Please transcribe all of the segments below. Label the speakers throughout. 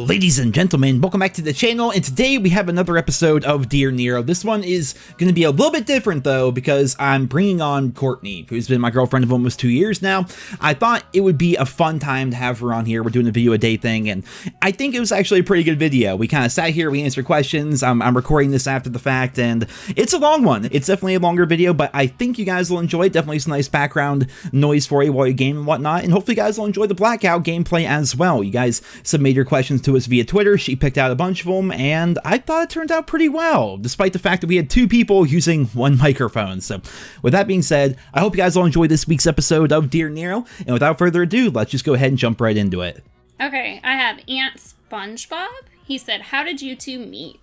Speaker 1: Ladies and gentlemen, welcome back to the channel, and today we have another episode of Dear Nero. This one is going to be a little bit different though, because I'm bringing on Courtney, who's been my girlfriend of almost 2 years now. I thought it would be a fun time to have her on here. We're doing a video a day thing, and I think it was actually a pretty good video. We kind of sat here, we answered questions. I'm recording this after the fact, and it's a long one. It's definitely a longer video, but I think you guys will enjoy it. Definitely some nice background noise for you while you game and whatnot, and hopefully you guys will enjoy the Blackout gameplay as well. You guys submitted your questions to us via Twitter. She picked out a bunch of them, and I thought it turned out pretty well, despite the fact that we had 2 people using 1 microphone. So with that being said, I hope you guys will enjoy this week's episode of Dear Nero, and without further ado, let's just go ahead and jump right into it.
Speaker 2: Okay, I have Aunt SpongeBob. He said, how did you two meet?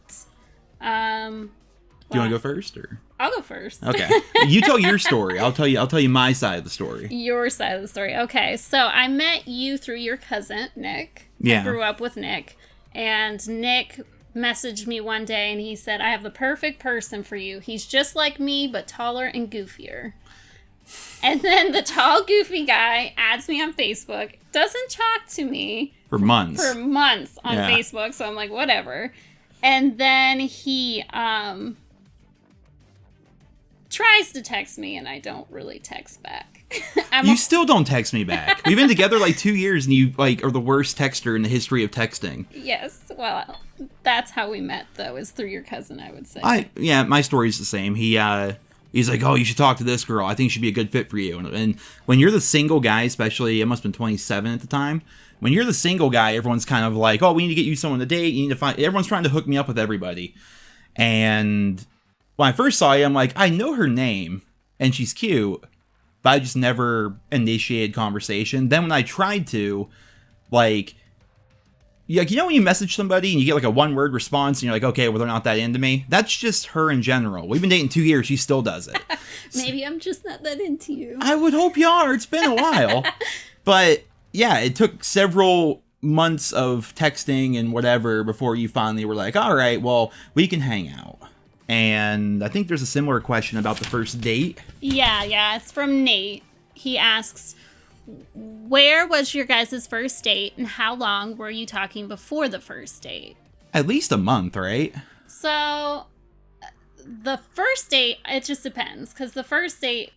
Speaker 1: Do you want to go first, or?
Speaker 2: I'll go first.
Speaker 1: Okay. You tell your story. I'll tell you my side of the story.
Speaker 2: Your side of the story. Okay, so I met you through your cousin, Nick.
Speaker 1: Yeah.
Speaker 2: I grew up with Nick. And Nick messaged me one day and he said, I have the perfect person for you. He's just like me, but taller and goofier. And then the tall, goofy guy adds me on Facebook, doesn't talk to me.
Speaker 1: For months.
Speaker 2: On Facebook, so I'm like, whatever. And then he tries to text me, and I don't really text back.
Speaker 1: You still don't text me back. We've been together like 2 years, and you are the worst texter in the history of texting.
Speaker 2: Yes, well, that's how we met, though, is through your cousin, I would say.
Speaker 1: Yeah, my story's the same. He's like, oh, you should talk to this girl. I think she'd be a good fit for you. And when you're the single guy, especially, I must have been 27 at the time. When you're the single guy, everyone's kind of like, oh, we need to get you someone to date. You need to find. Everyone's trying to hook me up with everybody. And when I first saw you, I'm like, I know her name, and she's cute, but I just never initiated conversation. Then when I tried to, like, you know when you message somebody and you get like a 1-word response and you're like, okay, well, they're not that into me? That's just her in general. We've been dating 2 years. She still does it.
Speaker 2: Maybe I'm just not that into you.
Speaker 1: I would hope you are. It's been a while. But yeah, it took several months of texting and whatever before you finally were like, all right, well, we can hang out. And I think there's a similar question about the first date.
Speaker 2: Yeah, it's from Nate. He asks, where was your guys' first date, and how long were you talking before the first date?
Speaker 1: At least a month, right?
Speaker 2: So, the first date, it just depends, because the first date,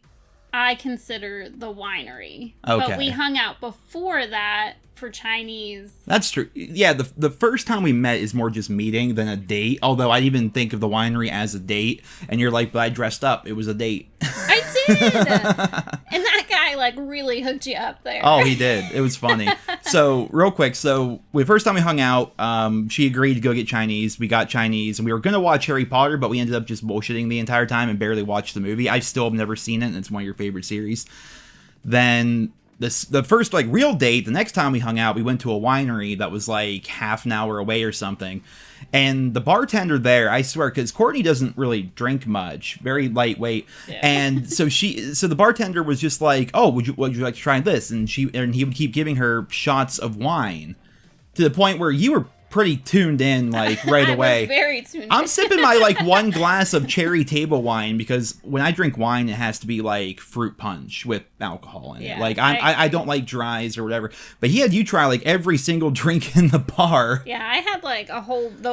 Speaker 2: I consider the winery.
Speaker 1: Okay.
Speaker 2: But we hung out before that for Chinese.
Speaker 1: That's true. Yeah, the first time we met is more just meeting than a date. Although I even think of the winery as a date. And you're like, but I dressed up. It was a date.
Speaker 2: I did! And that guy, like, really hooked you up there.
Speaker 1: Oh, he did. It was funny. So, real quick. So, the first time we hung out, she agreed to go get Chinese. We got Chinese. And we were going to watch Harry Potter, but we ended up just bullshitting the entire time and barely watched the movie. I still have never seen it, and it's one of your favorite series. Then the first like real date, the next time we hung out, we went to a winery that was like half an hour away or something. And the bartender there, I swear, because Courtney doesn't really drink much, very lightweight. Yeah. And so the bartender was just like, oh, would you like to try this? And he would keep giving her shots of wine to the point where you were pretty tuned in, like, right away.
Speaker 2: I was very tuned in.
Speaker 1: I'm sipping my, like, 1 glass of cherry table wine, because when I drink wine, it has to be, like, fruit punch with alcohol in it. Like, I don't like dries or whatever. But he had you try, like, every single drink in the bar.
Speaker 2: Yeah, I had, like, the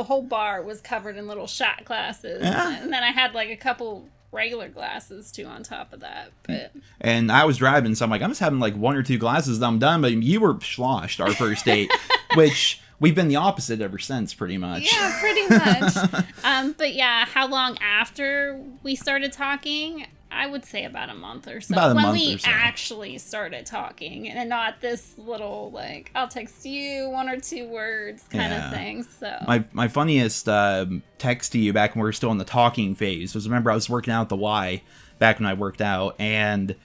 Speaker 2: whole bar was covered in little shot glasses.
Speaker 1: Yeah.
Speaker 2: And then I had, like, a couple regular glasses, too, on top of that. But
Speaker 1: and I was driving, so I'm like, I'm just having, like, 1 or 2 glasses, and I'm done. But you were sloshed our first date, which we've been the opposite ever since, pretty much.
Speaker 2: Yeah, pretty much. But yeah, how long after we started talking? I would say about a month or so. When we actually started talking, and not this little, like, I'll text you 1 or 2 words kind of thing. So
Speaker 1: my funniest text to you back when we were still in the talking phase was, remember, I was working out at the Y back when I worked out, and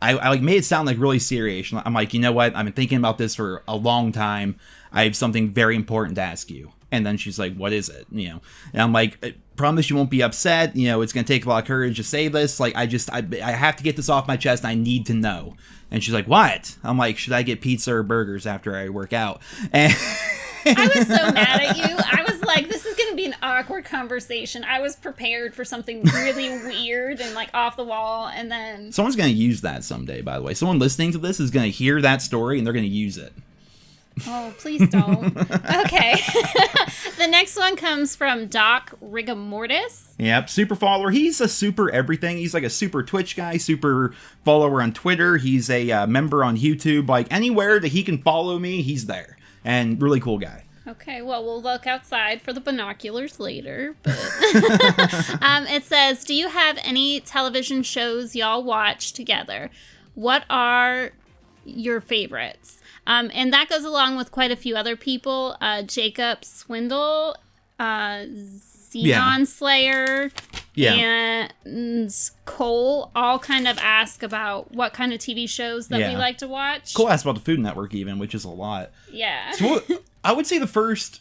Speaker 1: I like made it sound like really serious. I'm like, you know what? I've been thinking about this for a long time. I have something very important to ask you. And then she's like, what is it? You know, and I'm like, I promise you won't be upset. You know, it's going to take a lot of courage to say this. Like, I have to get this off my chest. I need to know. And she's like, what? I'm like, should I get pizza or burgers after I work out? And
Speaker 2: I was so mad at you. I was like, this is going to be an awkward conversation. I was prepared for something really weird and like off the wall, and then
Speaker 1: someone's going to use that someday, by the way. Someone listening to this is going to hear that story and they're going to use it.
Speaker 2: Oh, please don't. Okay. The next one comes from Doc Rigamortis.
Speaker 1: Yep, super follower. He's a super everything. He's like a super Twitch guy, super follower on Twitter. He's a member on YouTube. Like anywhere that he can follow me, he's there. And really cool guy.
Speaker 2: Okay, well, we'll look outside for the binoculars later. But it says, do you have any television shows y'all watch together? What are your favorites? And that goes along with quite a few other people. Jacob Swindle, Xenon Slayer, and Cole all kind of ask about what kind of TV shows that we like to watch.
Speaker 1: Cole asked about the Food Network even, which is a lot.
Speaker 2: Yeah.
Speaker 1: So I would say the first...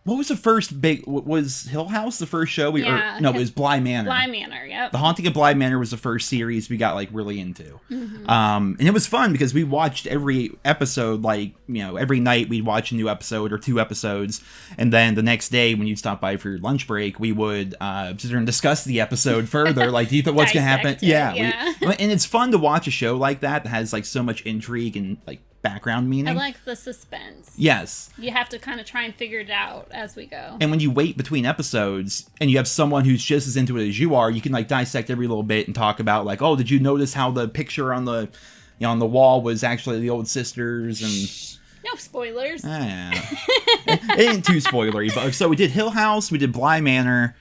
Speaker 1: What was the first big... Was Hill House the first show? No, it was Bly Manor.
Speaker 2: Bly Manor, yep.
Speaker 1: The Haunting of Bly Manor was the first series we got, like, really into. Mm-hmm. And it was fun because we watched every episode, like, you know, every night we'd watch a new episode or 2 episodes. And then the next day when you'd stop by for your lunch break, we would sit there and discuss the episode further. Like, do you think what's going to happen? Yeah. And it's fun to watch a show like that has, like, so much intrigue and, like, background meaning.
Speaker 2: I like the suspense.
Speaker 1: Yes.
Speaker 2: You have to kind of try and figure it out as we go.
Speaker 1: And when you wait between episodes and you have someone who's just as into it as you are, you can like dissect every little bit and talk about like, oh, did you notice how the picture on the on the wall was actually the old sisters? And
Speaker 2: no spoilers.
Speaker 1: It ain't too spoilery, but so we did Hill House, we did Bly Manor.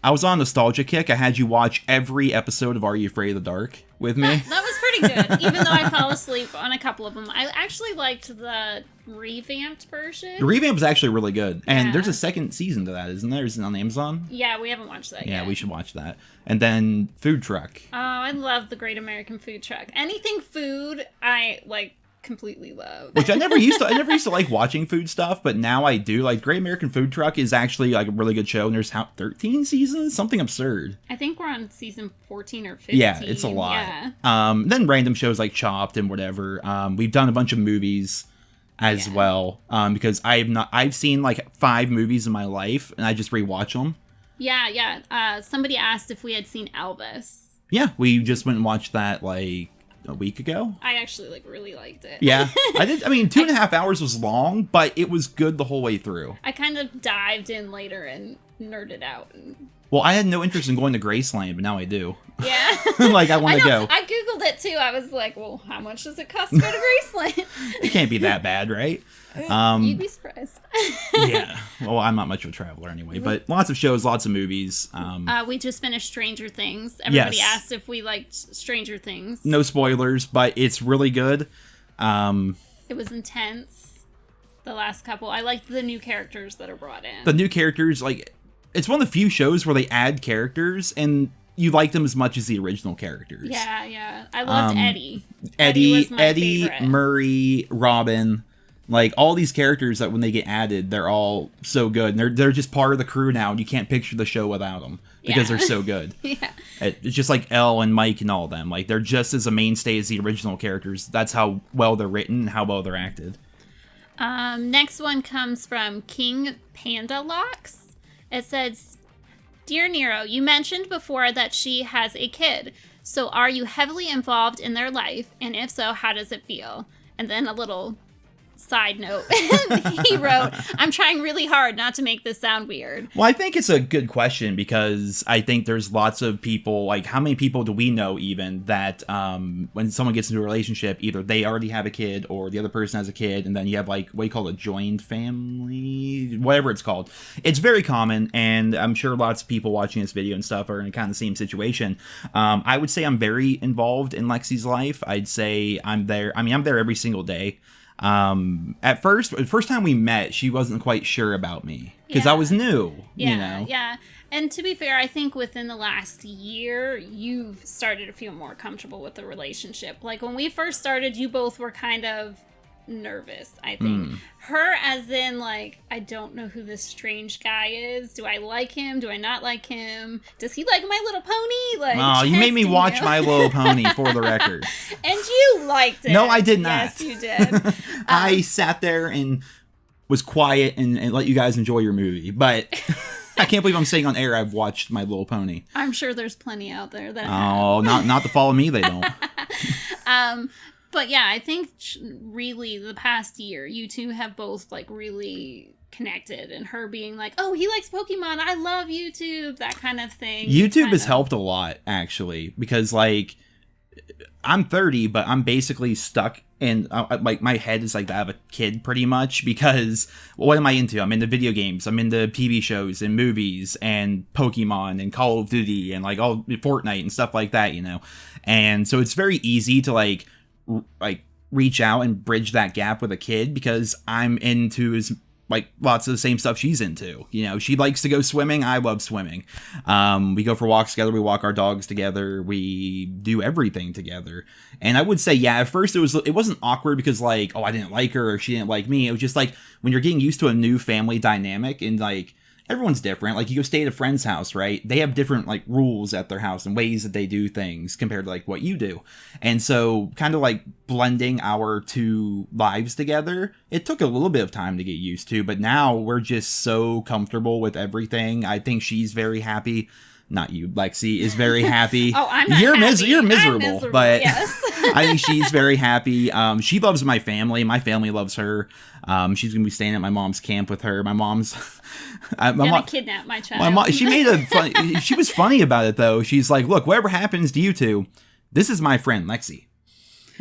Speaker 1: I was on nostalgia kick. I had you watch every episode of Are You Afraid of the Dark with me.
Speaker 2: That was pretty good, even though I fell asleep on a couple of them. I actually liked the revamped version.
Speaker 1: The revamp was actually really good. And there's a second season to that, isn't there? Is it on Amazon?
Speaker 2: Yeah, we haven't watched that yet.
Speaker 1: Yeah, we should watch that. And then Food Truck.
Speaker 2: Oh, I love the Great American Food Truck. Anything food, I like completely love.
Speaker 1: Which I never used to like watching food stuff, but now I do. Like Great American Food Truck is actually like a really good show, and there's 13 seasons, something absurd.
Speaker 2: I think we're on season 14 or 15.
Speaker 1: Yeah, it's a lot. Yeah. Then random shows like Chopped and whatever. We've done a bunch of movies as well, because I've seen like 5 movies in my life, and I just rewatch them.
Speaker 2: Yeah. Somebody asked if we had seen Elvis.
Speaker 1: Yeah, we just went and watched that like a week ago.
Speaker 2: I actually like really liked it.
Speaker 1: Yeah, I did. I mean, 2.5 hours was long, but it was good the whole way through.
Speaker 2: I kind of dived in later and nerded out.
Speaker 1: Well, I had no interest in going to Graceland, but now I do.
Speaker 2: Yeah.
Speaker 1: Like, I want to go.
Speaker 2: I Googled it, too. I was like, well, how much does it cost to go to Graceland?
Speaker 1: It can't be that bad, right?
Speaker 2: You'd be surprised.
Speaker 1: Yeah. Well, I'm not much of a traveler anyway, but lots of shows, lots of movies.
Speaker 2: We just finished Stranger Things. Everybody asked if we liked Stranger Things.
Speaker 1: No spoilers, but it's really good.
Speaker 2: It was intense. The last couple. I liked the new characters that are brought in.
Speaker 1: The new characters, like, it's one of the few shows where they add characters and you like them as much as the original characters.
Speaker 2: Yeah. I loved Eddie.
Speaker 1: Eddie, Murray, Robin. Like, all these characters that when they get added, they're all so good. And they're just part of the crew now, and you can't picture the show without them because they're so good.
Speaker 2: Yeah.
Speaker 1: It's just like Elle and Mike and all of them. Like, they're just as a mainstay as the original characters. That's how well they're written and how well they're acted.
Speaker 2: Next one comes from King Panda Locks. It says, Dear Nero, you mentioned before that she has a kid. So are you heavily involved in their life? And if so, how does it feel? And then a little side note, he wrote, I'm trying really hard not to make this sound weird.
Speaker 1: Well, I think it's a good question because I think there's lots of people, like how many people do we know even that when someone gets into a relationship, either they already have a kid or the other person has a kid, and then you have like what you call a joined family, whatever it's called. It's very common, and I'm sure lots of people watching this video and stuff are in kind of the same situation. I would say I'm very involved in Lexi's life. I'd say I'm there. I mean, I'm there every single day. At first, the first time we met, she wasn't quite sure about me because I was new, you know?
Speaker 2: Yeah. And to be fair, I think within the last year, you've started to feel more comfortable with the relationship. Like when we first started, you both were kind of nervous, I think. Her as in like, I don't know who this strange guy is. Do I like him? Do I not like him? Does he like My Little Pony? Like,
Speaker 1: oh, you made me watch My Little Pony for the record.
Speaker 2: And you liked it.
Speaker 1: No, I did not.
Speaker 2: Yes, you did.
Speaker 1: I sat there and was quiet and let you guys enjoy your movie. But I can't believe I'm saying on air I've watched My Little Pony.
Speaker 2: I'm sure there's plenty out there that
Speaker 1: not to follow me, they don't.
Speaker 2: But yeah, I think really the past year, you two have both like really connected, and her being like, oh, he likes Pokemon, I love YouTube, that kind of thing.
Speaker 1: YouTube has helped a lot, actually, because like I'm 30, but I'm basically stuck in like my head is like that of a kid pretty much, because what am I into? I'm into video games, I'm into TV shows and movies and Pokemon and Call of Duty and like all Fortnite and stuff like that, you know. And so it's very easy to like reach out and bridge that gap with a kid, because I'm into his like lots of the same stuff she's into. You know, she likes to go swimming, I love swimming. We go for walks together, we walk our dogs together, we do everything together. And I would say, yeah, at first it wasn't awkward because like, oh, I didn't like her or she didn't like me. It was just like when you're getting used to a new family dynamic, and like everyone's different. Like you go stay at a friend's house, right? They have different like rules at their house and ways that they do things compared to like what you do. And so kind of like blending our two lives together, it took a little bit of time to get used to, but now we're just so comfortable with everything. I think she's very happy. Not you, Lexi is very happy.
Speaker 2: Oh, I'm not
Speaker 1: you're
Speaker 2: happy.
Speaker 1: You're miserable, but
Speaker 2: yes.
Speaker 1: I think she's very happy. She loves my family. My family loves her. She's gonna be staying at my mom's camp with her. My mom's
Speaker 2: gonna kidnap my child.
Speaker 1: My mom, she made a funny. She was funny about it though. She's like, "Look, whatever happens to you two, this is my friend Lexi."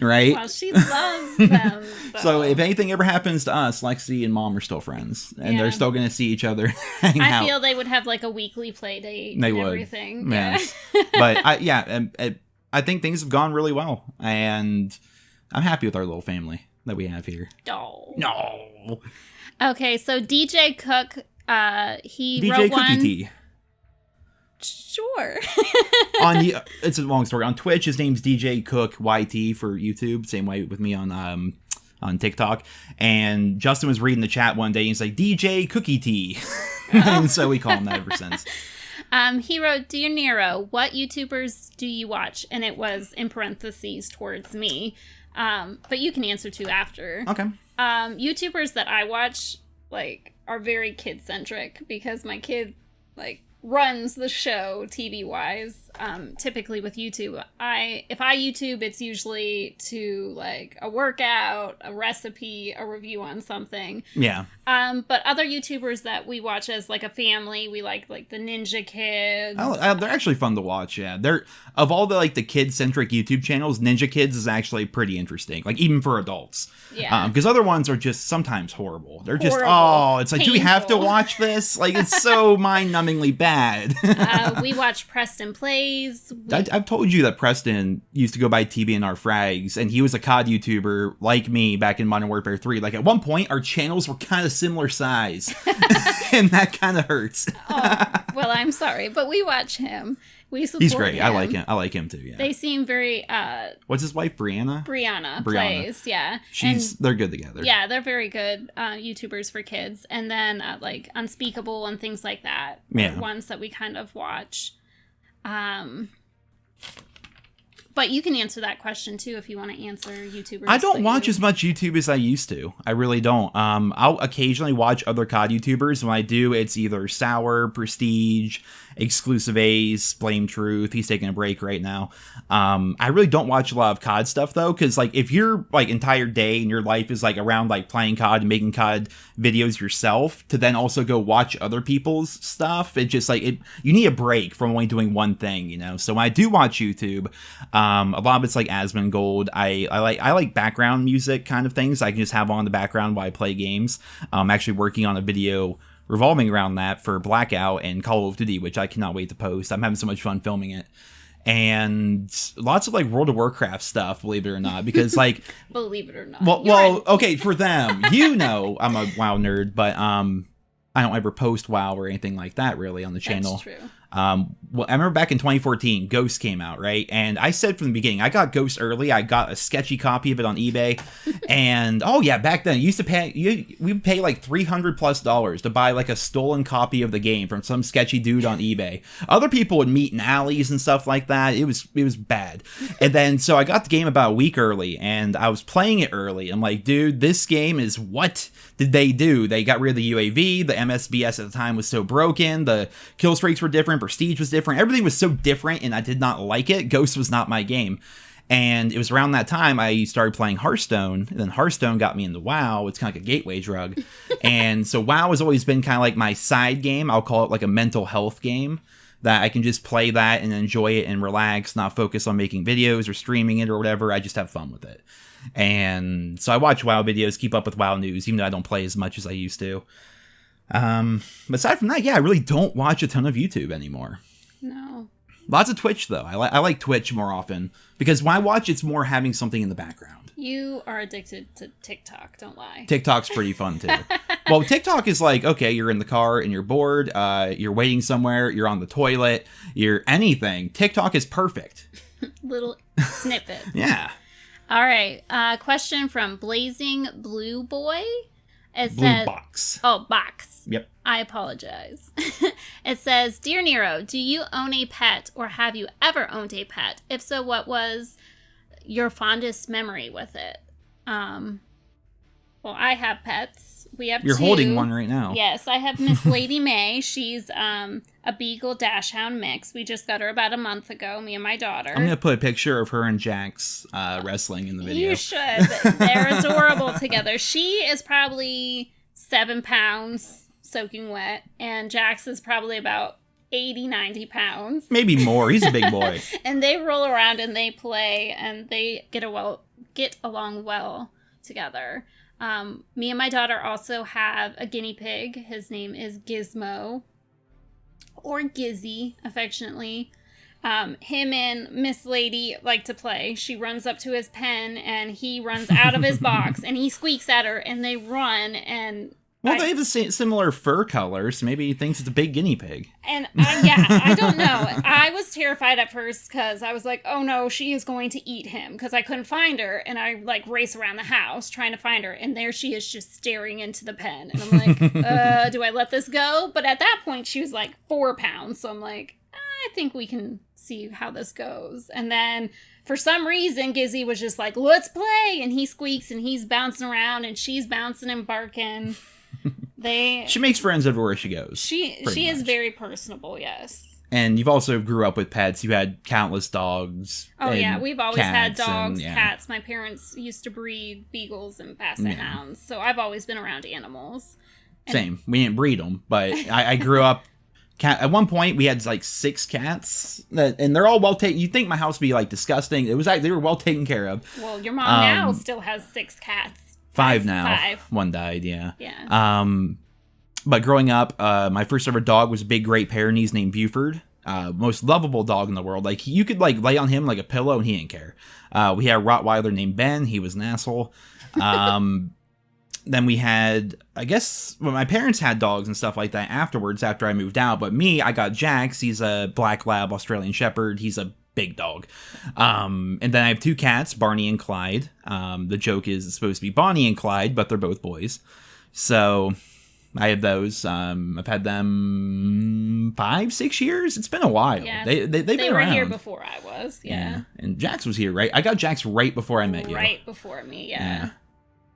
Speaker 1: Right?
Speaker 2: Well, she loves them.
Speaker 1: So if anything ever happens to us, Lexi and mom are still friends, and they're still going to see each other. Hang out.
Speaker 2: I feel they would have like a weekly play date.
Speaker 1: They
Speaker 2: and
Speaker 1: would.
Speaker 2: Everything.
Speaker 1: Yes. But I think things have gone really well, and I'm happy with our little family that we have here. No.
Speaker 2: Okay, so DJ Cook, he
Speaker 1: DJ
Speaker 2: wrote
Speaker 1: Cookie
Speaker 2: one.
Speaker 1: Tea.
Speaker 2: Sure.
Speaker 1: It's a long story. On Twitch, his name's DJ Cook YT for YouTube. Same way with me on TikTok. And Justin was reading the chat one day and he's like, DJ Cookie Tea. And so we call him that ever since.
Speaker 2: He wrote, Dear Nero, what YouTubers do you watch? And it was in parentheses towards me. But you can answer to after.
Speaker 1: Okay.
Speaker 2: YouTubers that I watch like are very kid centric, because my kid like runs the show TV wise. Typically with YouTube, if I YouTube, it's usually to like a workout, a recipe, a review on something.
Speaker 1: Yeah.
Speaker 2: But other YouTubers that we watch as like a family, we like the Ninja Kids.
Speaker 1: They're actually fun to watch. Yeah. They're of all the like the kid centric YouTube channels, Ninja Kids is actually pretty interesting. Like even for adults.
Speaker 2: Yeah.
Speaker 1: Because other ones are just sometimes horrible. They're just it's like,
Speaker 2: painful.
Speaker 1: Do we have to watch this? Like it's so mind numbingly bad.
Speaker 2: We watch Preston Plays.
Speaker 1: I've told you that Preston used to go by TBNR Frags, and he was a COD YouTuber like me back in Modern Warfare 3. Like at one point, our channels were kind of similar size, and that kind of hurts.
Speaker 2: Well, I'm sorry, but we watch him. We support
Speaker 1: He's great.
Speaker 2: him.
Speaker 1: I like him too. Yeah.
Speaker 2: They seem very.
Speaker 1: What's his wife, Brianna?
Speaker 2: Brianna plays. Yeah.
Speaker 1: They're good together.
Speaker 2: Yeah, they're very good YouTubers for kids, and then like Unspeakable and things like that.
Speaker 1: Yeah.
Speaker 2: Ones that we kind of watch. But you can answer that question too if you want to answer YouTubers.
Speaker 1: I don't watch as much YouTube as I used to. I really don't. I'll occasionally watch other COD YouTubers. When I do, it's either Sour, Prestige, Exclusive Ace, Blame Truth. He's taking a break right now. I really don't watch a lot of COD stuff though, because like if your like entire day and your life is like around like playing COD and making COD videos yourself, to then also go watch other people's stuff, it just like you need a break from only doing one thing, you know. So when I do watch YouTube, a lot of it's like Asmongold. I like background music kind of things I can just have on the background while I play games. I'm actually working on a video revolving around that for Blackout and Call of Duty, which I cannot wait to post. I'm having so much fun filming it. And lots of like World of Warcraft stuff, believe it or not, because like
Speaker 2: believe it or not.
Speaker 1: Well, okay, for them, you know, I'm a WoW nerd, but I don't ever post WoW or anything like that really on the channel.
Speaker 2: That's true.
Speaker 1: Well, I remember back in 2014, Ghost came out, right? And I said from the beginning, I got Ghost early. I got a sketchy copy of it on eBay. And, oh yeah, back then, we would pay like $300+ to buy like a stolen copy of the game from some sketchy dude on eBay. Other people would meet in alleys and stuff like that. It was bad. And then, so I got the game about a week early, and I was playing it early. I'm like, dude, this game is, what did they do? They got rid of the UAV. The MSBS at the time was so broken. The kill streaks were different. Prestige was different. Everything was so different, and I did not like it. Ghost was not my game. And it was around that time I started playing Hearthstone, and then Hearthstone got me into WoW. It's kind of like a gateway drug. And so WoW has always been kind of like my side game. I'll call it like a mental health game, that I can just play that and enjoy it and relax, not focus on making videos or streaming it or whatever. I just have fun with it. And so I watch WoW videos, keep up with WoW news, even though I don't play as much as I used to. But aside from that, yeah, I really don't watch a ton of YouTube anymore.
Speaker 2: No.
Speaker 1: Lots of Twitch, though. I like Twitch more often, because when I watch, it's more having something in the background.
Speaker 2: You are addicted to TikTok, don't lie.
Speaker 1: TikTok's pretty fun, too. Well, TikTok is like, okay, you're in the car and you're bored, you're waiting somewhere, you're on the toilet, you're anything. TikTok is perfect.
Speaker 2: Little snippet.
Speaker 1: Yeah.
Speaker 2: All right. Question from Blazing Blue Boy. It
Speaker 1: Blue
Speaker 2: says,
Speaker 1: Box.
Speaker 2: Oh, Box.
Speaker 1: Yep.
Speaker 2: I apologize. It says, Dear Nero, do you own a pet, or have you ever owned a pet? If so, what was your fondest memory with it? Well, I have pets. We have
Speaker 1: You're
Speaker 2: two.
Speaker 1: holding one right now.
Speaker 2: Yes, I have Miss Lady May. She's a Beagle Dachshund mix. We just got her about a month ago, me and my daughter.
Speaker 1: I'm going to put a picture of her and Jax wrestling in the video.
Speaker 2: You should. They're adorable together. She is probably 7 pounds soaking wet, and Jax is probably about 80, 90 pounds.
Speaker 1: Maybe more. He's a big boy.
Speaker 2: And they roll around and they play, and they get along well together. Me and my daughter also have a guinea pig. His name is Gizmo, or Gizzy, affectionately. Him and Miss Lady like to play. She runs up to his pen, and he runs out of his box, and he squeaks at her, and they run, and...
Speaker 1: Well, they have the similar fur colors. Maybe he thinks it's a big guinea pig.
Speaker 2: And I don't know. I was terrified at first because I was like, oh no, she is going to eat him, because I couldn't find her. And I like race around the house trying to find her. And there she is, just staring into the pen. And I'm like, do I let this go? But at that point, she was like 4 pounds. So I'm like, I think we can see how this goes. And then for some reason, Gizzy was just like, let's play. And he squeaks and he's bouncing around and she's bouncing and barking. She makes friends everywhere she goes. She is very personable, yes.
Speaker 1: And you've also grew up with pets. You had countless dogs.
Speaker 2: Oh yeah, we've always had dogs,
Speaker 1: and,
Speaker 2: cats. My parents used to breed beagles and basset hounds, so I've always been around animals.
Speaker 1: Same. We didn't breed them, but I grew up. At one point, we had like 6 cats, and they're all well taken. You'd think my house would be like disgusting. It was like they were well taken care of.
Speaker 2: Well, your mom now still has 6 cats.
Speaker 1: 5 now.
Speaker 2: 5.
Speaker 1: One died, yeah.
Speaker 2: Yeah.
Speaker 1: But growing up, my first ever dog was a big Great Pyrenees named Buford. Most lovable dog in the world. Like, you could like lay on him like a pillow and he didn't care. We had a Rottweiler named Ben. He was an asshole. Then we had, I guess, well, my parents had dogs and stuff like that afterwards after I moved out. But me, I got Jax. He's a Black Lab Australian Shepherd. He's a big dog. And then I have 2 cats, Barney and Clyde. The joke is it's supposed to be Bonnie and Clyde, but they're both boys. So I have those. I've had them 5-6 years. It's been a while. Yeah, they've been around. They were
Speaker 2: here before I was. Yeah.
Speaker 1: And Jax was here, right? I got Jax right before I met you.
Speaker 2: Right before me, yeah.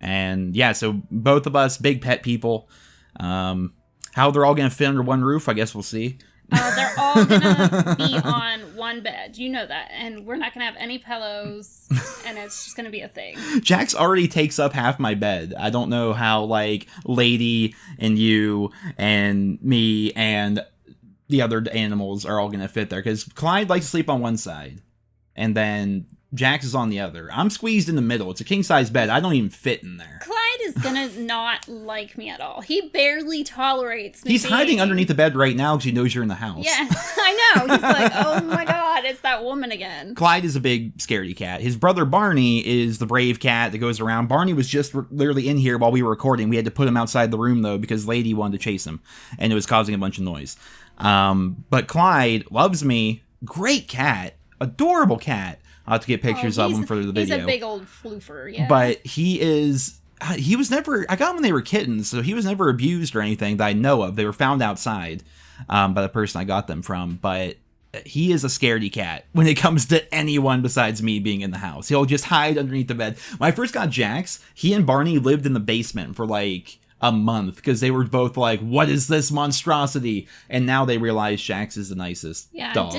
Speaker 1: And yeah, so both of us, big pet people. How they're all going to fit under one roof, I guess we'll see.
Speaker 2: They're all going to be on one bed. You know that. And we're not going to have any pillows. And it's just going to be a thing.
Speaker 1: Jax already takes up half my bed. I don't know how, like, Lady and you and me and the other animals are all going to fit there. Because Clyde likes to sleep on one side. And then Jax is on the other. I'm squeezed in the middle. It's a king-size bed. I don't even fit in there.
Speaker 2: Clyde is gonna not like me at all. He barely tolerates me.
Speaker 1: He's hiding underneath the bed right now because he knows you're in the house.
Speaker 2: Yeah, I know. He's like, oh my god, it's that woman again.
Speaker 1: Clyde is a big scaredy cat. His brother Barney is the brave cat that goes around. Barney was just literally in here while we were recording. We had to put him outside the room, though, because Lady wanted to chase him, and it was causing a bunch of noise. But Clyde loves me. Great cat. Adorable cat. I'll have to get pictures of him for the video.
Speaker 2: He's a big old floofer, yeah.
Speaker 1: But he was never, I got him when they were kittens, so he was never abused or anything that I know of. They were found outside by the person I got them from, but he is a scaredy cat when it comes to anyone besides me being in the house. He'll just hide underneath the bed. When I first got Jax, he and Barney lived in the basement for like a month because they were both like, what is this monstrosity? And now they realize Jax is the nicest dog.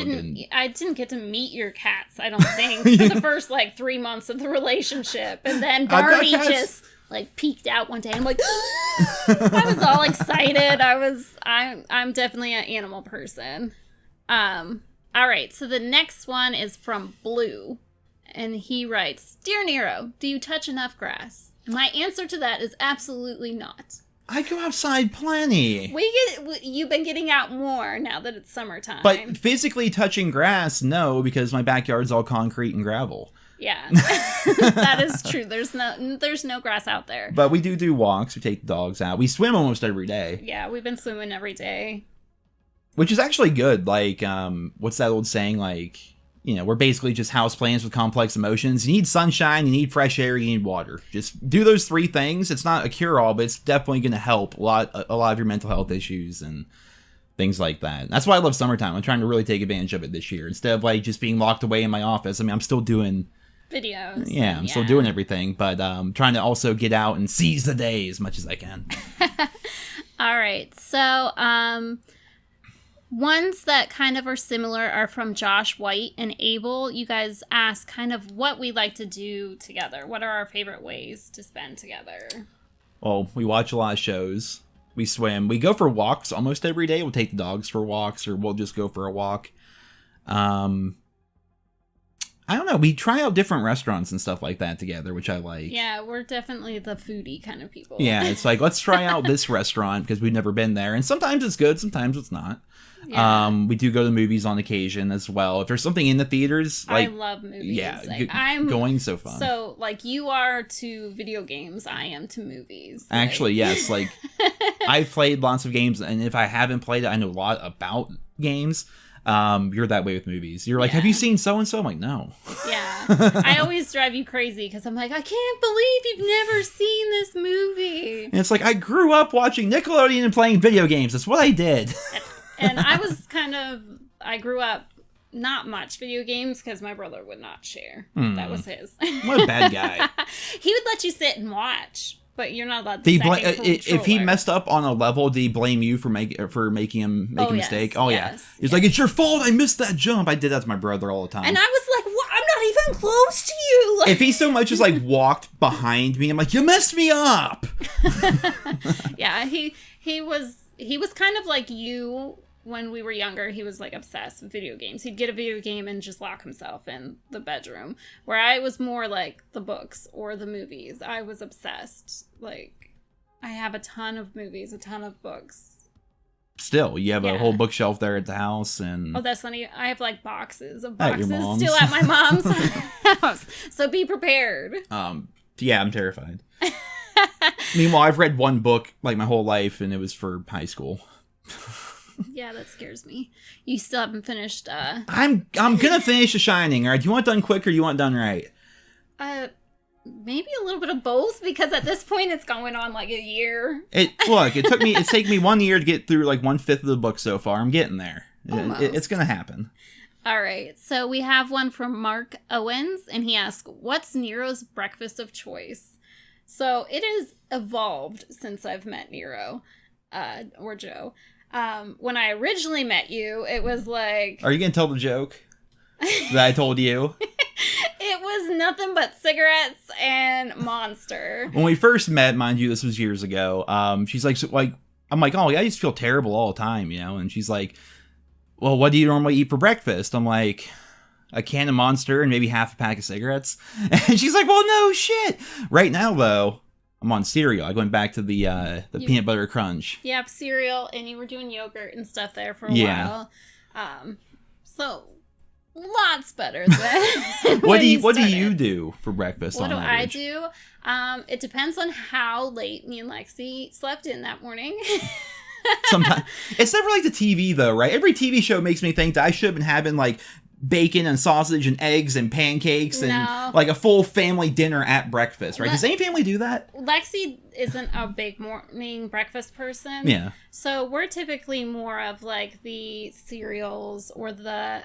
Speaker 2: I didn't get to meet your cats, I don't think, for the first like 3 months of the relationship. And then Barney just like peeked out one day and I'm like, I was all excited. I'm definitely an animal person. All right, so the next one is from Blue, and he writes, Dear Nero, do you touch enough grass? My answer to that is absolutely not.
Speaker 1: I go outside plenty.
Speaker 2: You've been getting out more now that it's summertime.
Speaker 1: But physically touching grass, no, because my backyard's all concrete and gravel.
Speaker 2: Yeah, that is true. There's no grass out there.
Speaker 1: But we do walks. We take the dogs out. We swim almost every day.
Speaker 2: Yeah, we've been swimming every day.
Speaker 1: Which is actually good. Like, what's that old saying? Like, you know, we're basically just houseplants with complex emotions. You need sunshine, you need fresh air, you need water. Just do those 3 things. It's not a cure-all, but it's definitely going to help a lot of your mental health issues and things like that. That's why I love summertime. I'm trying to really take advantage of it this year. Instead of, like, just being locked away in my office. I mean, I'm still doing
Speaker 2: videos.
Speaker 1: Yeah, I'm still doing everything, but trying to also get out and seize the day as much as I can.
Speaker 2: All right, so ones that kind of are similar are from Josh White and Abel. You guys ask kind of what we like to do together. What are our favorite ways to spend together? Well,
Speaker 1: we watch a lot of shows. We swim. We go for walks almost every day. We'll take the dogs for walks, or we'll just go for a walk. I don't know. We try out different restaurants and stuff like that together, which I like.
Speaker 2: Yeah, we're definitely the foodie kind of people.
Speaker 1: Yeah, it's like, let's try out this restaurant because we've never been there. And sometimes it's good, sometimes it's not. Yeah. We do go to the movies on occasion as well. If there's something in the theaters, like,
Speaker 2: I love movies.
Speaker 1: Yeah,
Speaker 2: I'm
Speaker 1: going so fun.
Speaker 2: So, like, you are to video games, I am to movies.
Speaker 1: Actually, yes. Like, I've played lots of games, and if I haven't played it, I know a lot about games. You're that way with movies. You're like, have you seen so-and-so? I'm like, no.
Speaker 2: Yeah. I always drive you crazy because I'm like, I can't believe you've never seen this movie.
Speaker 1: And it's like, I grew up watching Nickelodeon and playing video games. That's what I did.
Speaker 2: And I grew up not much video games because my brother would not share. That was his.
Speaker 1: What a bad guy.
Speaker 2: He would let you sit and watch. But you're not allowed to if
Speaker 1: he messed up on a level, did he blame you for making him make a mistake? Oh,
Speaker 2: yes,
Speaker 1: He's like, it's your fault I missed that jump. I did that to my brother all the time.
Speaker 2: And I was like, what? I'm not even close to you.
Speaker 1: If he so much as like walked behind me, I'm like, you messed me up.
Speaker 2: Yeah, he was kind of like you. When we were younger, he was like obsessed with video games. He'd get a video game and just lock himself in the bedroom. Where I was more like the books or the movies. I was obsessed. Like, I have a ton of movies, a ton of books.
Speaker 1: Still, you have a whole bookshelf there at the house, and
Speaker 2: that's funny. I have like boxes of boxes still at my mom's house. So be prepared.
Speaker 1: Yeah, I'm terrified. Meanwhile, I've read one book like my whole life, and it was for high school.
Speaker 2: Yeah, that scares me. You still haven't finished.
Speaker 1: I'm gonna finish The Shining. All right, do you want it done quick or you want it done right?
Speaker 2: Maybe a little bit of both, because at this point it's going on like a year.
Speaker 1: It's taken me 1 year to get through like 1/5 of the book so far. I'm getting there. It's gonna happen.
Speaker 2: All right, so we have one from Mark Owens, and he asks, "What's Nero's breakfast of choice?" So it has evolved since I've met Nero, or Joe. When I originally met you, it was like...
Speaker 1: Are you going to tell the joke that I told you?
Speaker 2: It was nothing but cigarettes and Monster.
Speaker 1: When we first met, mind you, this was years ago, she's like, I'm like, oh, yeah, I just feel terrible all the time, you know? And she's like, well, what do you normally eat for breakfast? I'm like, a can of Monster and maybe half a pack of cigarettes. And she's like, well, no shit. Right now, though, I'm on cereal. I went back to the peanut butter crunch.
Speaker 2: Yep, cereal, and you were doing yogurt and stuff there for a while. So lots better than
Speaker 1: what do you do for breakfast?
Speaker 2: What do I do? It depends on how late me and Lexi slept in that morning.
Speaker 1: Sometimes it's never like the TV though, right? Every TV show makes me think that I should have been having like bacon and sausage and eggs and pancakes and like a full family dinner at breakfast, right? Does any family do that?
Speaker 2: Lexi isn't a big morning breakfast person.
Speaker 1: Yeah.
Speaker 2: So we're typically more of like the cereals or the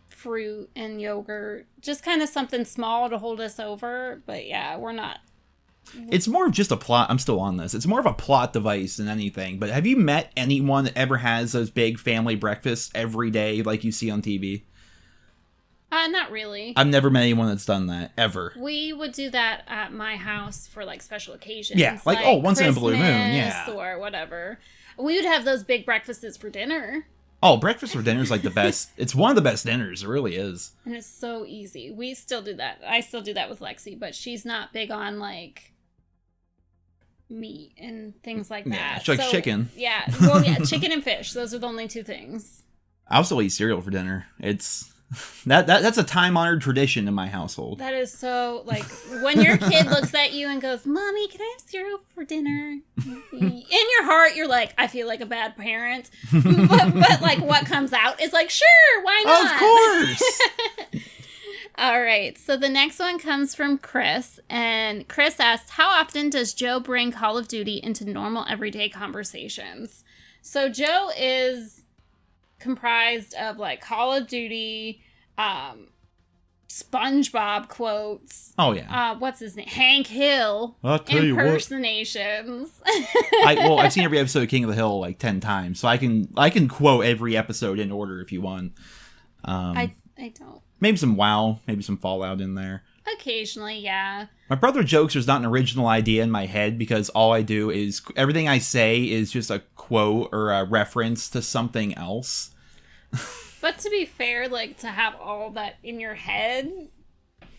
Speaker 2: fruit and yogurt. Just kind of something small to hold us over. But yeah, we're not.
Speaker 1: It's more of just a plot. I'm still on this. It's more of a plot device than anything. But have you met anyone that ever has those big family breakfasts every day like you see on TV?
Speaker 2: Not really.
Speaker 1: I've never met anyone that's done that, ever.
Speaker 2: We would do that at my house for, like, special occasions.
Speaker 1: Yeah, like oh, once in a blue moon, yeah.
Speaker 2: Or whatever. We would have those big breakfasts for dinner.
Speaker 1: Oh, breakfast for dinner is like the best. It's one of the best dinners. It really is.
Speaker 2: And it's so easy. We still do that. I still do that with Lexi, but she's not big on, like, meat and things like that.
Speaker 1: Yeah, she likes chicken.
Speaker 2: Yeah, well, yeah, chicken and fish. Those are the only two things.
Speaker 1: I also eat cereal for dinner. It's that's a time-honored tradition in my household.
Speaker 2: That is so, like, when your kid looks at you and goes, "Mommy, can I have cereal for dinner?" In your heart, you're like, I feel like a bad parent. but like, what comes out is like, sure, why not?
Speaker 1: Of course.
Speaker 2: All right, so the next one comes from Chris, and Chris asks, how often does Joe bring Call of Duty into normal everyday conversations? So Joe is comprised of, like, Call of Duty, SpongeBob quotes.
Speaker 1: Oh, yeah.
Speaker 2: What's his name? Hank Hill impersonations.
Speaker 1: I've seen every episode of King of the Hill like 10 times, so I can quote every episode in order if you want.
Speaker 2: I don't.
Speaker 1: Maybe some WoW, maybe some Fallout in there.
Speaker 2: Occasionally, yeah.
Speaker 1: My brother jokes there's not an original idea in my head because all I do is everything I say is just a quote or a reference to something else.
Speaker 2: But to be fair, like, to have all that in your head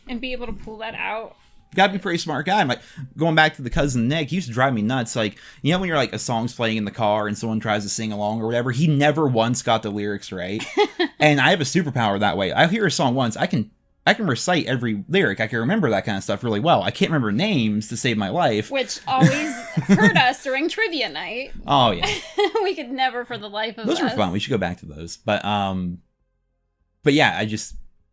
Speaker 2: and be able to pull that out.
Speaker 1: You gotta be a pretty smart guy. I'm like, going back to the cousin Nick, he used to drive me nuts. Like, you know when you're like, a song's playing in the car and someone tries to sing along or whatever? He never once got the lyrics right. And I have a superpower that way. I hear a song once, I can recite every lyric. I can remember that kind of stuff really well. I can't remember names to save my life.
Speaker 2: Which always hurt us during trivia night.
Speaker 1: Oh, yeah.
Speaker 2: We could never for the life of us.
Speaker 1: Those were fun. We should go back to those. But yeah,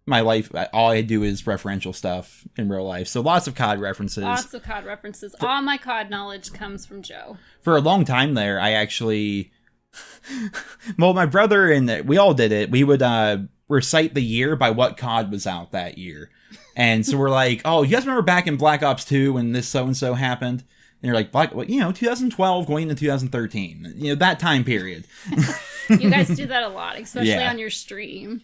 Speaker 1: my life, all I do is referential stuff in real life. So lots of COD references.
Speaker 2: Lots of COD references. All my COD knowledge comes from Joe. For
Speaker 1: a long time there, I actually... well, my brother and we all did it. We would recite the year by what COD was out that year. And so we're like, oh, you guys remember back in Black Ops 2 when this so-and-so happened? And you're like, 2012 going into 2013. That time period.
Speaker 2: You guys do that a lot, especially on your stream.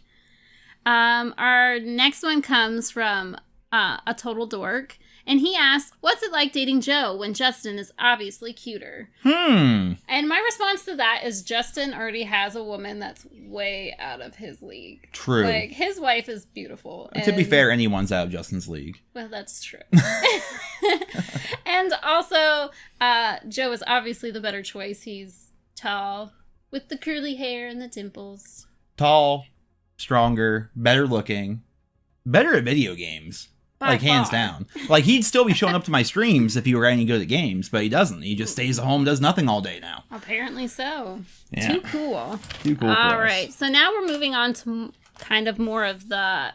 Speaker 2: Our next one comes from a total dork, and he asks, what's it like dating Joe when Justin is obviously cuter? And my response to that is Justin already has a woman that's way out of his league.
Speaker 1: True.
Speaker 2: Like, his wife is beautiful.
Speaker 1: To be fair, anyone's out of Justin's league.
Speaker 2: Well, that's true. And also, Joe is obviously the better choice. He's tall, with the curly hair and the dimples.
Speaker 1: Tall, stronger, better looking, better at video games. Like, hands down. Like, he'd still be showing up to my streams if he were any good at games, but he doesn't. He just stays at home, does nothing all day now.
Speaker 2: Apparently so.
Speaker 1: Yeah.
Speaker 2: Too cool.
Speaker 1: Too cool.
Speaker 2: All right. So now we're moving on to kind of more of the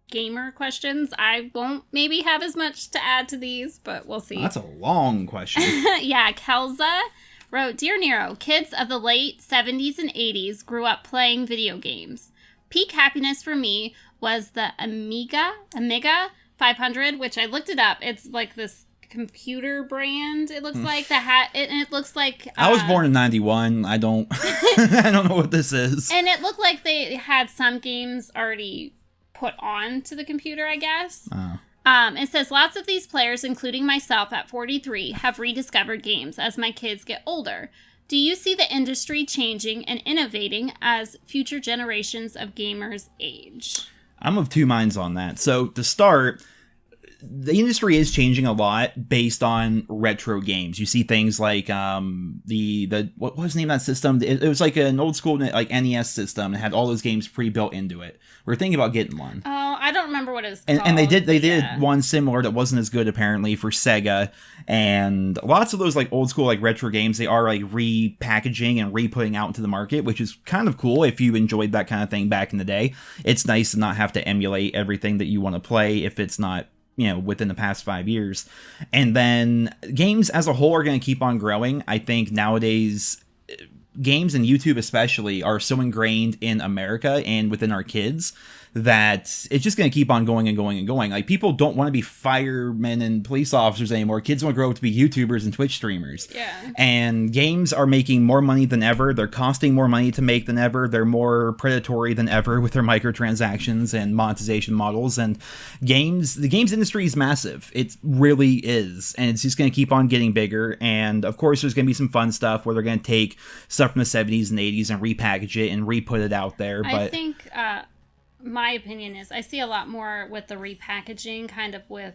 Speaker 2: gamer questions. I won't maybe have as much to add to these, but we'll see.
Speaker 1: That's a long question.
Speaker 2: Yeah. Kelza wrote, Dear Nero, kids of the late 70s and 80s grew up playing video games. Peak happiness for me was the Amiga 500, which I looked it up. It's like this computer brand. It looks like the hat, and it looks like
Speaker 1: I was born in 91. I don't I don't know what this is.
Speaker 2: And it looked like they had some games already put on to the computer, I guess. It says lots of these players, including myself at 43, have rediscovered games as my kids get older. Do you see the industry changing and innovating as future generations of gamers age?
Speaker 1: I'm of two minds on that. So, to start, the industry is changing a lot based on retro games. You see things like the what was the name of that system? It was like an old school like NES system that had all those games pre-built into it. We're thinking about getting one.
Speaker 2: Oh, I don't remember what it's called.
Speaker 1: And they did one similar that wasn't as good apparently for Sega. And lots of those like old school like retro games, they are like repackaging and re-putting out into the market, which is kind of cool if you enjoyed that kind of thing back in the day. It's nice to not have to emulate everything that you want to play if it's not, you know, within the past 5 years. And then games as a whole are going to keep on growing. I think nowadays games and YouTube especially are so ingrained in America and within our kids that it's just going to keep on going and going and going. Like, people don't want to be firemen and police officers anymore. Kids want to grow up to be YouTubers and Twitch streamers.
Speaker 2: Yeah.
Speaker 1: And games are making more money than ever. They're costing more money to make than ever. They're more predatory than ever with their microtransactions and monetization models. And the games industry is massive. It really is. And it's just going to keep on getting bigger. And of course, there's going to be some fun stuff where they're going to take stuff from the 70s and 80s and repackage it and re-put it out there. But
Speaker 2: I think my opinion is I see a lot more with the repackaging, kind of with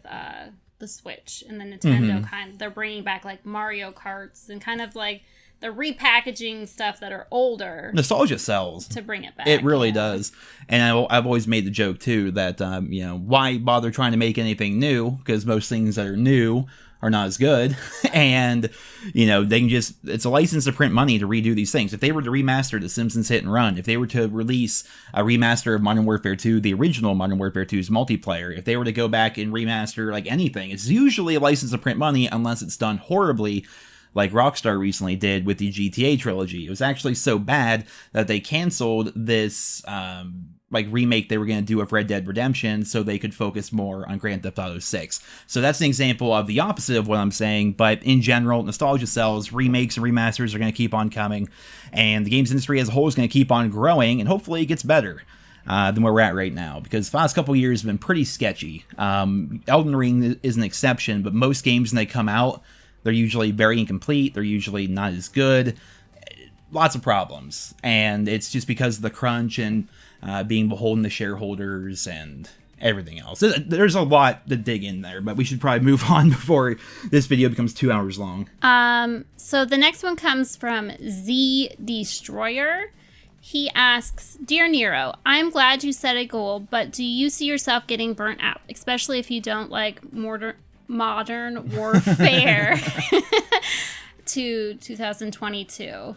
Speaker 2: the Switch and the Nintendo kind of, they're bringing back like Mario Karts and kind of like they're repackaging stuff that are older.
Speaker 1: Nostalgia sells.
Speaker 2: To bring it back.
Speaker 1: It really does. And I've always made the joke too that, you know, why bother trying to make anything new? Because most things that are new are not as good. And, you know, they can just, it's a license to print money to redo these things. If they were to remaster The Simpsons Hit and Run, if they were to release a remaster of Modern Warfare 2, the original Modern Warfare 2's multiplayer, if they were to go back and remaster like anything, it's usually a license to print money unless it's done horribly, like Rockstar recently did with the GTA trilogy. It was actually so bad that they canceled this like remake they were going to do of Red Dead Redemption so they could focus more on Grand Theft Auto 6. So that's an example of the opposite of what I'm saying, but in general, nostalgia sells, remakes and remasters are going to keep on coming, and the games industry as a whole is going to keep on growing, and hopefully it gets better than where we're at right now, because the last couple of years have been pretty sketchy. Elden Ring is an exception, but most games when they come out, they're usually very incomplete, they're usually not as good, lots of problems, and it's just because of the crunch and being beholden to shareholders and everything else. There's a lot to dig in there, but we should probably move on before this video becomes 2 hours long.
Speaker 2: So the next one comes from Z Destroyer. He asks, Dear Nero, I'm glad you set a goal, but do you see yourself getting burnt out, especially if you don't like modern warfare to 2022?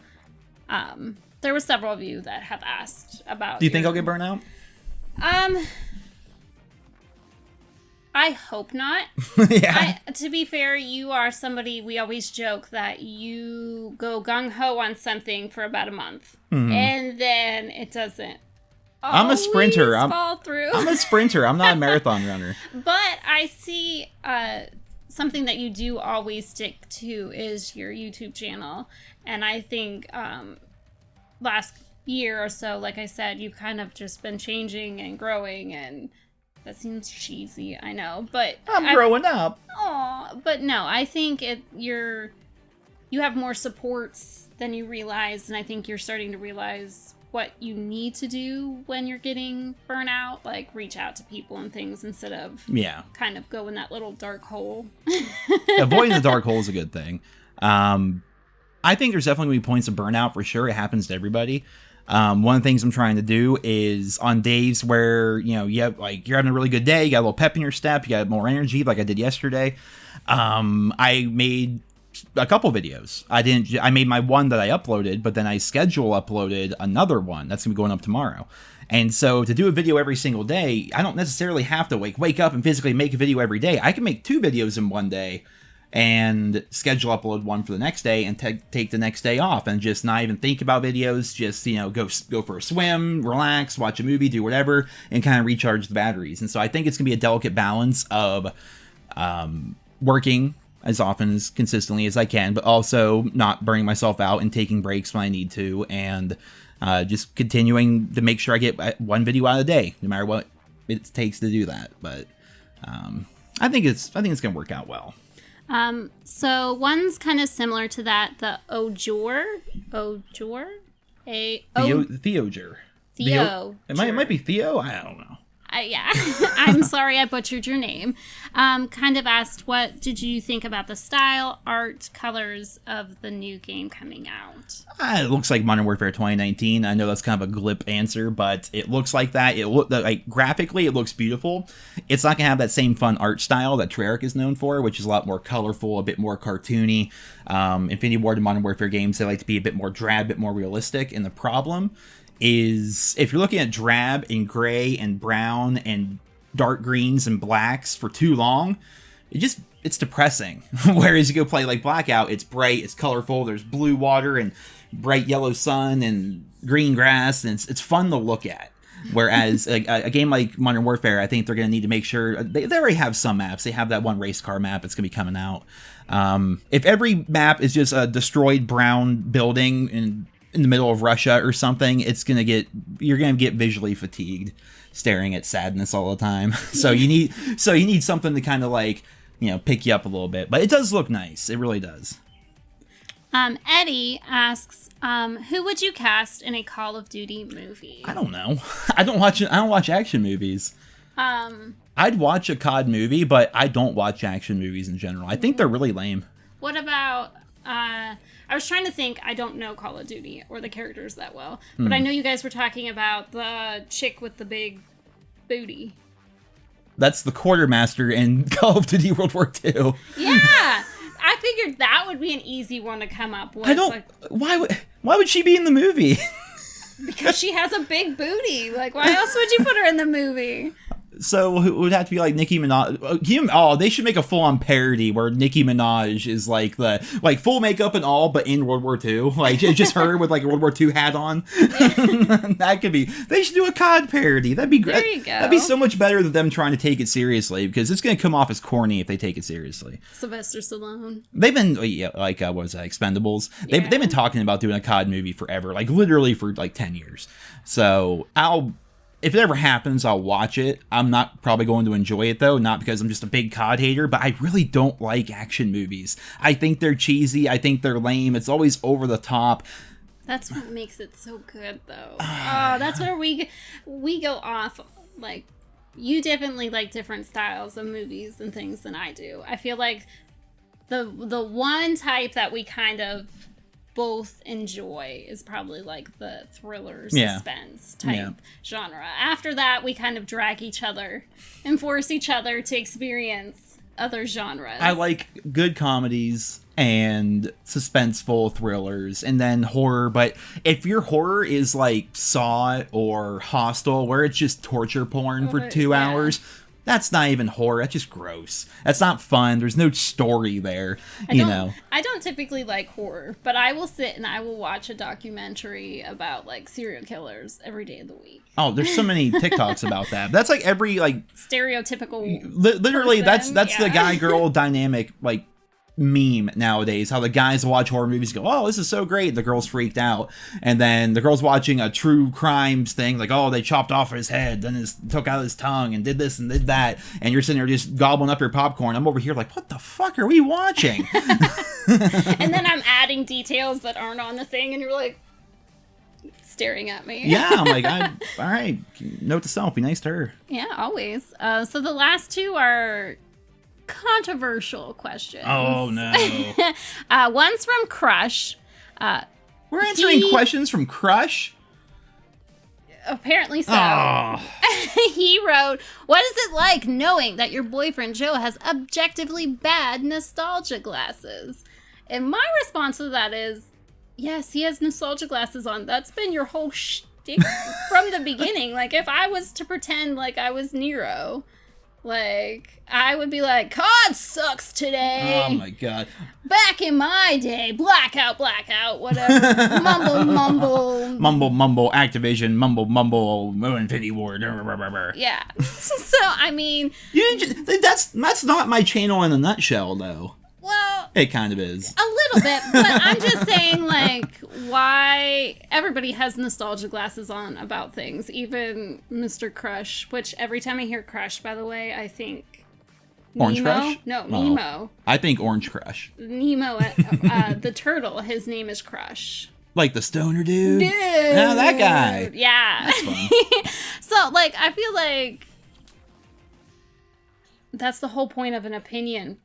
Speaker 2: There were several of you that have asked about.
Speaker 1: Do you think I'll get burnt out?
Speaker 2: I hope not.
Speaker 1: Yeah.
Speaker 2: To be fair, you are somebody, we always joke that you go gung-ho on something for about a month. And then it doesn't
Speaker 1: I'm a sprinter.
Speaker 2: fall through.
Speaker 1: I'm a sprinter. I'm not a marathon runner.
Speaker 2: But I see something that you do always stick to is your YouTube channel. And I think last year or so, like I said, you've kind of just been changing and growing, and that seems cheesy, I know, but
Speaker 1: I'm growing up.
Speaker 2: Aw, but no, I think you have more supports than you realize, and I think you're starting to realize what you need to do when you're getting burnout, like reach out to people and things instead of kind of go in that little dark hole.
Speaker 1: Avoiding the dark hole is a good thing. I think there's definitely going to be points of burnout for sure. It happens to everybody. One of the things I'm trying to do is on days where, you know, you're having a really good day, you got a little pep in your step, you got more energy like I did yesterday. I made a couple videos. I made my one that I uploaded, but then I uploaded another one that's gonna be going up tomorrow. And so to do a video every single day, I don't necessarily have to wake up and physically make a video every day. I can make 2 videos in one day and schedule upload one for the next day and take the next day off and just not even think about videos, just, you know, go for a swim, relax, watch a movie, do whatever, and kind of recharge the batteries. And so I think it's going to be a delicate balance of working as often as consistently as I can, but also not burning myself out and taking breaks when I need to, and just continuing to make sure I get one video out a day, no matter what it takes to do that. But I think it's going to work out well.
Speaker 2: So one's kind of similar to that, the Theoger.
Speaker 1: Theo. It might be Theo. I don't know.
Speaker 2: Yeah, I'm sorry I butchered your name. Kind of asked, what did you think about the style, art, colors of the new game coming out?
Speaker 1: It looks like Modern Warfare 2019. I know that's kind of a glib answer, but it looks like that. It like graphically, it looks beautiful. It's not gonna have that same fun art style that Treyarch is known for, which is a lot more colorful, a bit more cartoony. Infinity Ward and Modern Warfare games, they like to be a bit more drab, a bit more realistic. And the problem is, if you're looking at drab and gray and brown and dark greens and blacks for too long, it's depressing. Whereas you go play like Blackout, it's bright, it's colorful, there's blue water and bright yellow sun and green grass, and it's fun to look at. Whereas a game like Modern Warfare, I think they're going to need to make sure, they already have some maps. They have that one race car map that's going to be coming out. If every map is just a destroyed brown building in the middle of Russia or something, you're going to get visually fatigued staring at sadness all the time. So you need something to kind of like, pick you up a little bit. But it does look nice. It really does.
Speaker 2: Eddie asks, who would you cast in a Call of Duty movie?
Speaker 1: I don't know. I don't watch action movies. I'd watch a COD movie, but I don't watch action movies in general. I think they're really lame.
Speaker 2: What about I was trying to think. I don't know Call of Duty or the characters that well, but I know you guys were talking about the chick with the big booty.
Speaker 1: That's the quartermaster in Call of Duty World War II.
Speaker 2: Yeah. I figured that would be an easy one to come up with.
Speaker 1: Why would she be in the movie?
Speaker 2: Because she has a big booty. Like, why else would you put her in the movie?
Speaker 1: So it would have to be like Nicki Minaj. They should make a full-on parody where Nicki Minaj is like full makeup and all, but in World War II. Like, it's just her with like a World War II hat on. That could be. They should do a COD parody. That'd be great.
Speaker 2: There you go.
Speaker 1: That'd be so much better than them trying to take it seriously, because it's going to come off as corny if they take it seriously.
Speaker 2: Sylvester Stallone.
Speaker 1: They've been what was that, Expendables? They've been talking about doing a COD movie forever, like literally for like 10 years. So if it ever happens, I'll watch it. I'm not probably going to enjoy it, though. Not because I'm just a big COD hater, but I really don't like action movies. I think they're cheesy. I think they're lame. It's always over the top.
Speaker 2: That's what makes it so good, though. That's where we go off. Like, you definitely like different styles of movies and things than I do. I feel like the one type that we kind of both enjoy is probably like the thriller suspense type genre. After that, we kind of drag each other and force each other to experience other genres.
Speaker 1: I like good comedies and suspenseful thrillers and then horror, but if your horror is like Saw or Hostel, where it's just torture porn for 2 hours, that's not even horror. That's just gross. That's not fun. There's no story there, I
Speaker 2: don't typically like horror, but I will sit and I will watch a documentary about like serial killers every day of the week.
Speaker 1: Oh, there's so many TikToks about that. That's like every like
Speaker 2: stereotypical.
Speaker 1: Literally,
Speaker 2: person.
Speaker 1: that's the guy-girl dynamic like meme nowadays. How the guys watch horror movies, go, "Oh, this is so great." The girl's freaked out, and then the girl's watching a true crimes thing, like, "Oh, they chopped off his head, then took out his tongue, and did this and did that," and you're sitting there just gobbling up your popcorn. I'm over here like, "What the fuck are we watching?"
Speaker 2: And then I'm adding details that aren't on the thing, and you're like staring at me.
Speaker 1: Yeah, I'm like, all right, note to self, be nice to her.
Speaker 2: Yeah, always. So the last two are controversial questions.
Speaker 1: Oh no.
Speaker 2: One's from Crush.
Speaker 1: We're answering questions from Crush?
Speaker 2: Apparently so.
Speaker 1: Oh.
Speaker 2: He wrote, "What is it like knowing that your boyfriend Joe has objectively bad nostalgia glasses?" And my response to that is, yes, he has nostalgia glasses on. That's been your whole shtick from the beginning. Like, if I was to pretend like I was Nero, like, I would be like, "COD sucks today.
Speaker 1: Oh my god.
Speaker 2: Back in my day, blackout, whatever. Mumble.
Speaker 1: Activision, mumble, Infinity Ward.
Speaker 2: Yeah. So, I mean...
Speaker 1: That's not my channel in a nutshell, though.
Speaker 2: Well...
Speaker 1: It kind of is.
Speaker 2: A little bit, but I'm just saying, like, why everybody has nostalgia glasses on about things, even Mr. Crush, which every time I hear Crush, by the way, I think
Speaker 1: Orange
Speaker 2: Nemo?
Speaker 1: Crush?
Speaker 2: No,
Speaker 1: Oh.
Speaker 2: Nemo.
Speaker 1: I think Orange Crush.
Speaker 2: Nemo, the turtle, his name is Crush.
Speaker 1: Like the stoner dude?
Speaker 2: Dude.
Speaker 1: Yeah, that guy.
Speaker 2: Yeah.
Speaker 1: That's fun.
Speaker 2: So, like, I feel like that's the whole point of an opinion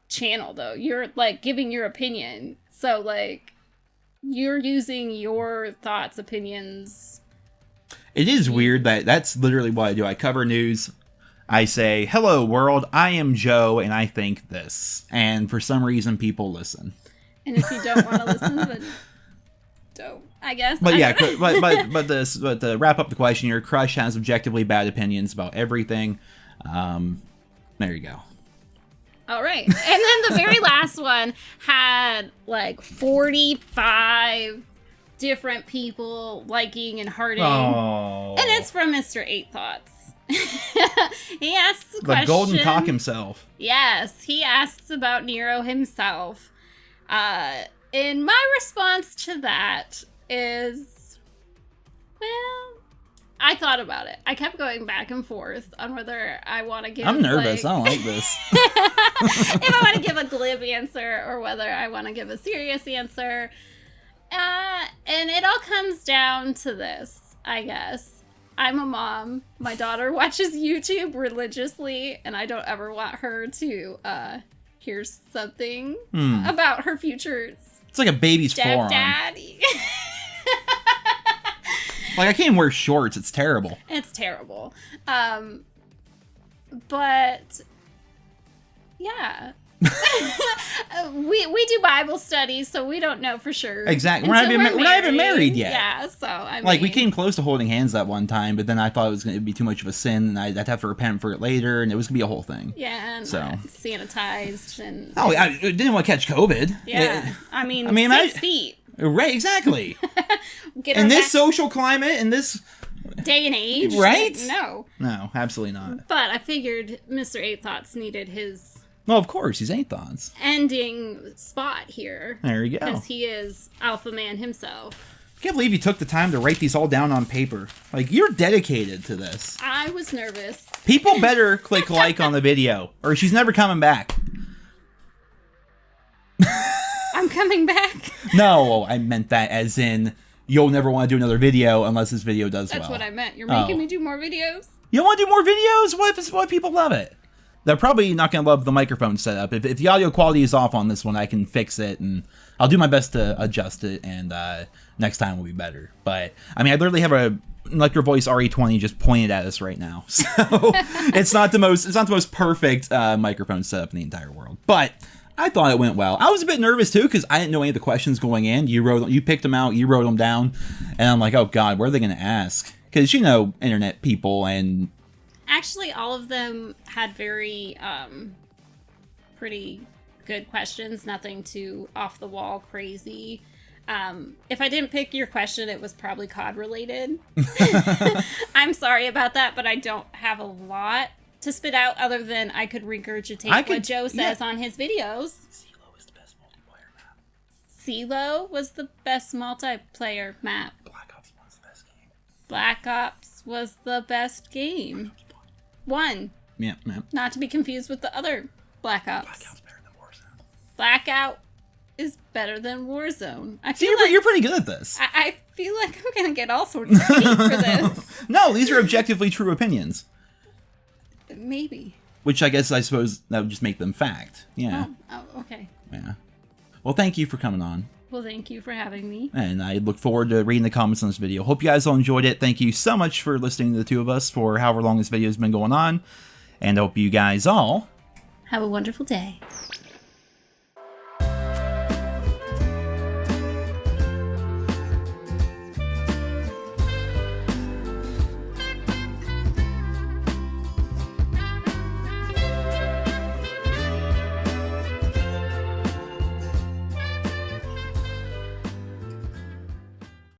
Speaker 2: channel, though. You're, like, giving your opinion. So, like, you're using your thoughts, opinions.
Speaker 1: It is weird that that's literally what I do. I cover news. I say, hello, world. I am Joe, and I think this. And for some reason, people listen.
Speaker 2: And if you don't want to listen, then don't, I guess.
Speaker 1: But yeah, but to wrap up the question, your crush has objectively bad opinions about everything. There you go.
Speaker 2: All right. And then the very last one had like 45 different people liking and hearting.
Speaker 1: Oh.
Speaker 2: And it's from Mr. 8 Thoughts. He asks a question.
Speaker 1: The golden cock himself.
Speaker 2: Yes, he asks about Nero himself. And my response to that is, well, I thought about it. I kept going back and forth on whether I want to give...
Speaker 1: I'm nervous. I don't like this.
Speaker 2: If I want to give a glib answer or whether I want to give a serious answer. And it all comes down to this, I guess. I'm a mom. My daughter watches YouTube religiously, and I don't ever want her to hear something about her future.
Speaker 1: It's like a baby's forearm.
Speaker 2: Daddy.
Speaker 1: Like, I can't even wear shorts. It's terrible.
Speaker 2: It's terrible. But, yeah. we do Bible studies, so we don't know for sure.
Speaker 1: Exactly. We're not even married yet.
Speaker 2: Yeah, so, I mean...
Speaker 1: Like, we came close to holding hands that one time, but then I thought it was going to be too much of a sin, and I'd have to repent for it later, and it was going to be a whole thing.
Speaker 2: Yeah, and sanitized, and...
Speaker 1: Oh, I didn't want to catch COVID.
Speaker 2: Yeah. I mean 6 feet.
Speaker 1: Right, exactly. In this social climate, in this
Speaker 2: day and age,
Speaker 1: right?
Speaker 2: No,
Speaker 1: absolutely not.
Speaker 2: But I figured Mr. 8 Thoughts needed his...
Speaker 1: Well, of course, he's 8 Thoughts.
Speaker 2: Ending spot here.
Speaker 1: There you go.
Speaker 2: Because he is Alpha Man himself.
Speaker 1: I can't believe you took the time to write these all down on paper. Like, you're dedicated to this.
Speaker 2: I was nervous.
Speaker 1: People better click like on the video, or she's never coming back.
Speaker 2: I'm coming back.
Speaker 1: No, I meant that as in you'll never want to do another video unless this video does well.
Speaker 2: That's what I meant. You're making me do more videos?
Speaker 1: You don't want to do more videos? What if people love it? They're probably not going to love the microphone setup. If the audio quality is off on this one, I can fix it, and I'll do my best to adjust it, and next time will be better. But, I mean, I literally have a Electro Voice RE20 just pointed at us right now. So, it's not the most perfect microphone setup in the entire world. But... I thought it went well. I was a bit nervous too because I didn't know any of the questions going in. You picked them out, you wrote them down, and I'm like, oh god, what are they going to ask? Because internet people and
Speaker 2: actually all of them had very pretty good questions. Nothing too off the wall crazy. If I didn't pick your question, it was probably COD related. I'm sorry about that, but I don't have a lot to spit out other than I could regurgitate what Joe says on his videos.
Speaker 1: CeeLo is the best multiplayer map.
Speaker 2: CeeLo was the best multiplayer map.
Speaker 1: Black Ops was the best game.
Speaker 2: Black Ops was the best game. One.
Speaker 1: Yeah.
Speaker 2: Not to be confused with the other Black Ops.
Speaker 1: Blackout's better than Warzone.
Speaker 2: Blackout is better than Warzone.
Speaker 1: You're pretty good at this.
Speaker 2: I feel like I'm going to get all sorts of hate for this.
Speaker 1: No, these are objectively true opinions.
Speaker 2: Maybe.
Speaker 1: Which I suppose that would just make them fact. Yeah.
Speaker 2: Oh, okay.
Speaker 1: Yeah. Well, thank you for coming on.
Speaker 2: Well, thank you for having me.
Speaker 1: And I look forward to reading the comments on this video. Hope you guys all enjoyed it. Thank you so much for listening to the two of us for however long this video has been going on. And I hope you guys all
Speaker 2: have a wonderful day.